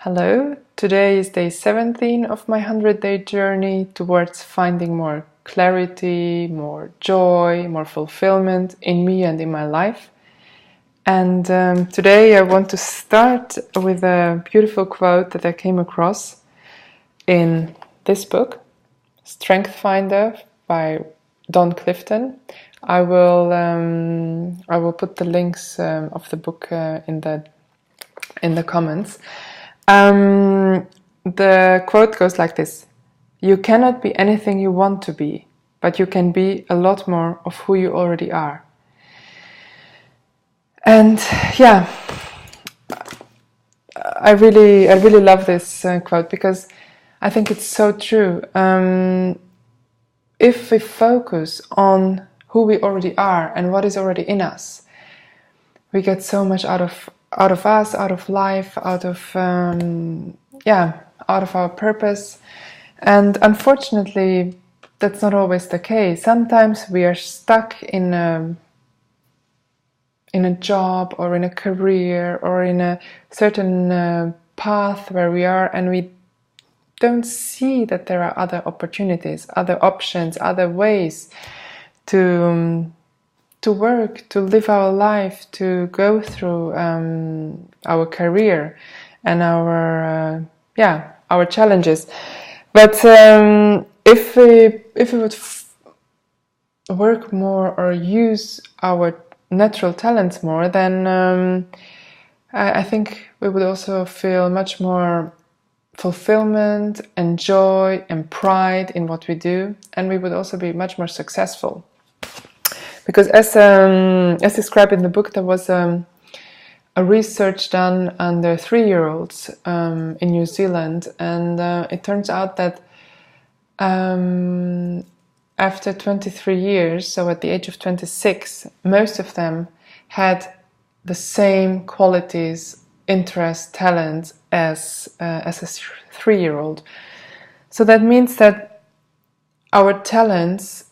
Hello, today is day 17 of my 100-day journey towards finding more clarity, more joy, more fulfillment in me and in my life. And today I want to start with a beautiful quote that I came across in this book, Strength Finder by Don Clifton. I will put the links of the book in the comments. The quote goes like this: "You cannot be anything you want to be, but you can be a lot more of who you already are." And yeah, I really love this quote because I think it's so true. If we focus on who we already are and what is already in us, we get so much out of us, out of life, out of our purpose. And unfortunately, that's not always the case. Sometimes we are stuck in a job or in a career or in a certain path where we are, and we don't see that there are other opportunities, other options, other ways to work, to live our life, to go through our career and our challenges. But if we would work more or use our natural talents more, then I think we would also feel much more fulfillment and joy and pride in what we do, and we would also be much more successful. Because as described in the book, there was a research done on the 3-year-olds in New Zealand, and it turns out that after 23 years, so at the age of 26, most of them had the same qualities, interests, talents as a 3-year-old. So that means that our talents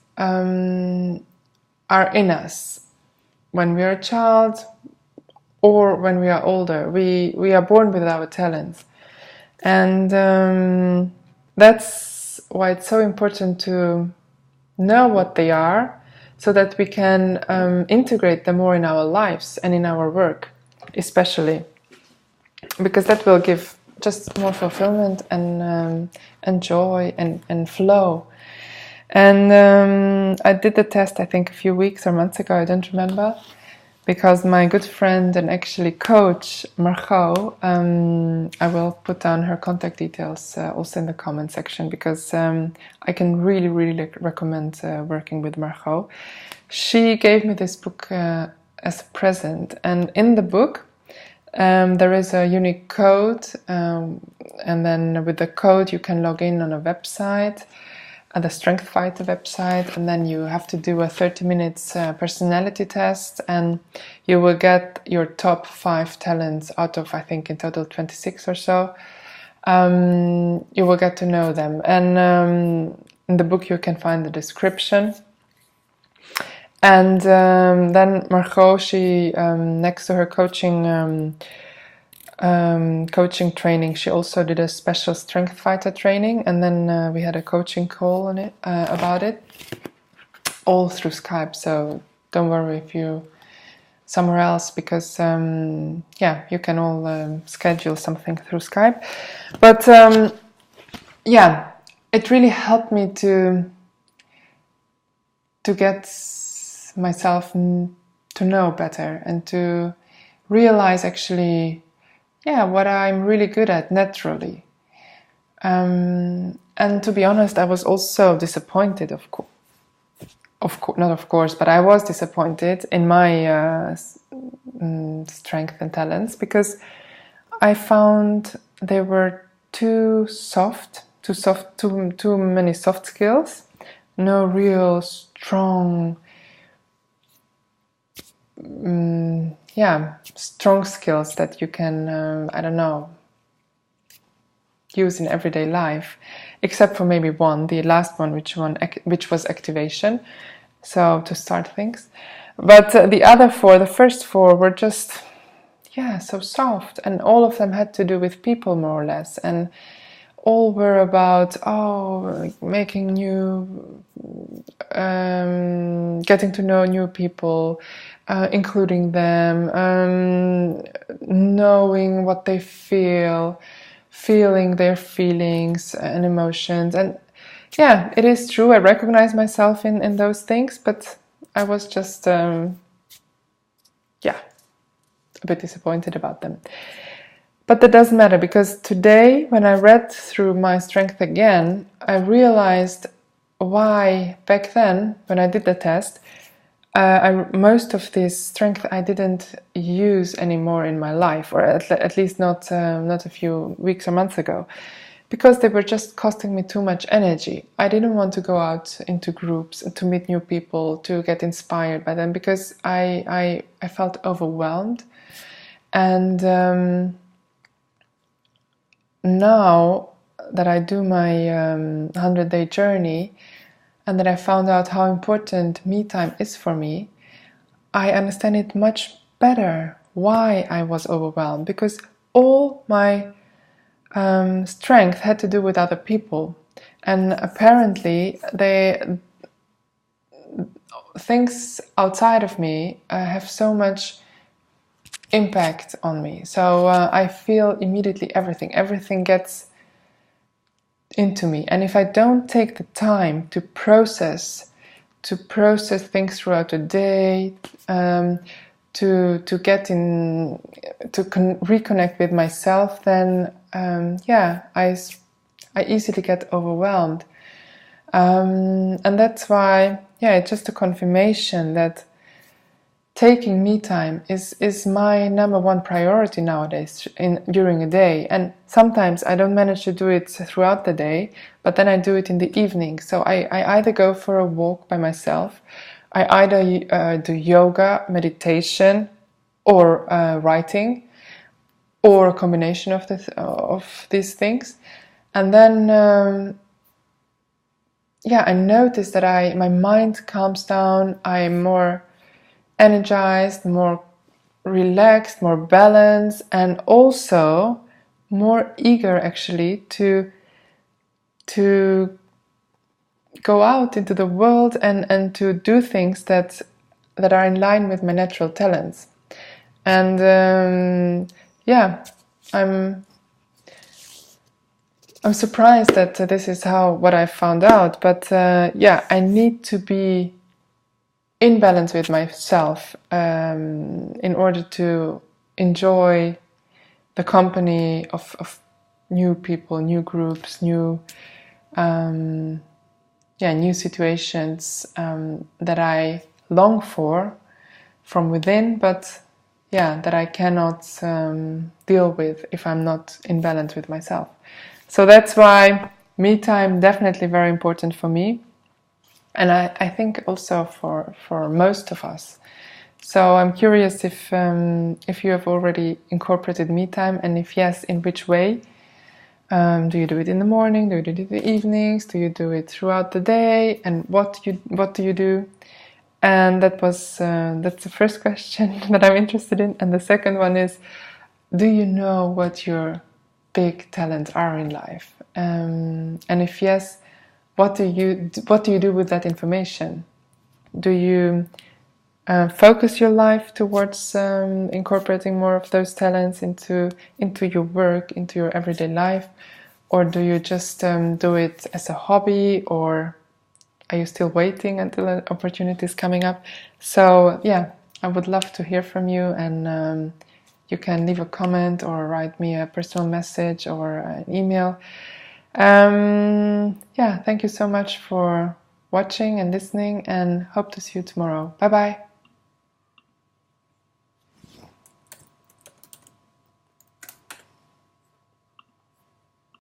are in us when we are a child or when we are older. We are born with our talents, and that's why it's so important to know what they are, so that we can integrate them more in our lives and in our work, especially, because that will give just more fulfillment and joy and flow. And I did the test, I think, a few weeks or months ago, I don't remember, because my good friend and actually coach, Margot, I will put down her contact details also in the comment section, because I can really recommend working with Margot. She gave me this book as a present, and in the book there is a unique code, and then with the code you can log in on a website, the Strength Fighter website, and then you have to do a 30 minutes personality test, and you will get your top 5 talents out of, I think, in total 26 or so. You will get to know them, and in the book you can find the description. And then Margot, she next to her coaching training, she also did a special Strength Fighter training, and then we had a coaching call on it about it, all through Skype. So don't worry if you're somewhere else, because you can all schedule something through Skype. But it really helped me to get myself to know better and to realize actually what I'm really good at naturally. And to be honest, I was also disappointed, but I was disappointed in my strength and talents, because I found they were too many soft skills, no real strong strong skills that you can, use in everyday life, except for maybe the last one, which was activation, so to start things. But the first 4 were just, so soft, and all of them had to do with people more or less, and all were about making new, getting to know new people, including them, knowing what they feel, feeling their feelings and emotions. And yeah, it is true, I recognize myself in those things, but I was just a bit disappointed about them. But that doesn't matter, because today, when I read through my strength again, I realized why back then, when I did the test, most of this strength I didn't use anymore in my life, or at least not a few weeks or months ago, because they were just costing me too much energy. I didn't want to go out into groups to meet new people, to get inspired by them, because I felt overwhelmed. And now that I do my 100-day journey, and that I found out how important me time is for me, I understand it much better why I was overwhelmed, because all my strength had to do with other people, and apparently things outside of me have so much impact on me. So I feel immediately everything gets into me, and if I don't take the time to process things throughout the day, to get in, to reconnect with myself, then I easily get overwhelmed, and that's why it's just a confirmation that taking me time is my number one priority nowadays during a day. And sometimes I don't manage to do it throughout the day, but then I do it in the evening. So I either go for a walk by myself, I either do yoga, meditation, or writing, or a combination of these things. And then I notice that my mind calms down, I'm more energized, more relaxed, more balanced, and also more eager actually to go out into the world and to do things that are in line with my natural talents. And I'm surprised that this is what I found out, but I need to be in balance with myself in order to enjoy the company of new people, new groups, new situations that I long for from within, but that I cannot deal with if I'm not in balance with myself. So that's why me time definitely very important for me. And I think also for most of us. So I'm curious if you have already incorporated me time, and if yes, in which way? Do you do it in the morning? Do you do it in the evenings? Do you do it throughout the day? And what do you do? And that's the first question that I'm interested in. And the second one is, do you know what your big talents are in life? And if yes, what do you do with that information? Do you focus your life towards incorporating more of those talents into your work, into your everyday life? Or do you just do it as a hobby, or are you still waiting until an opportunity is coming up? So I would love to hear from you, and you can leave a comment or write me a personal message or an email. Thank you so much for watching and listening, and hope to see you tomorrow. Bye bye.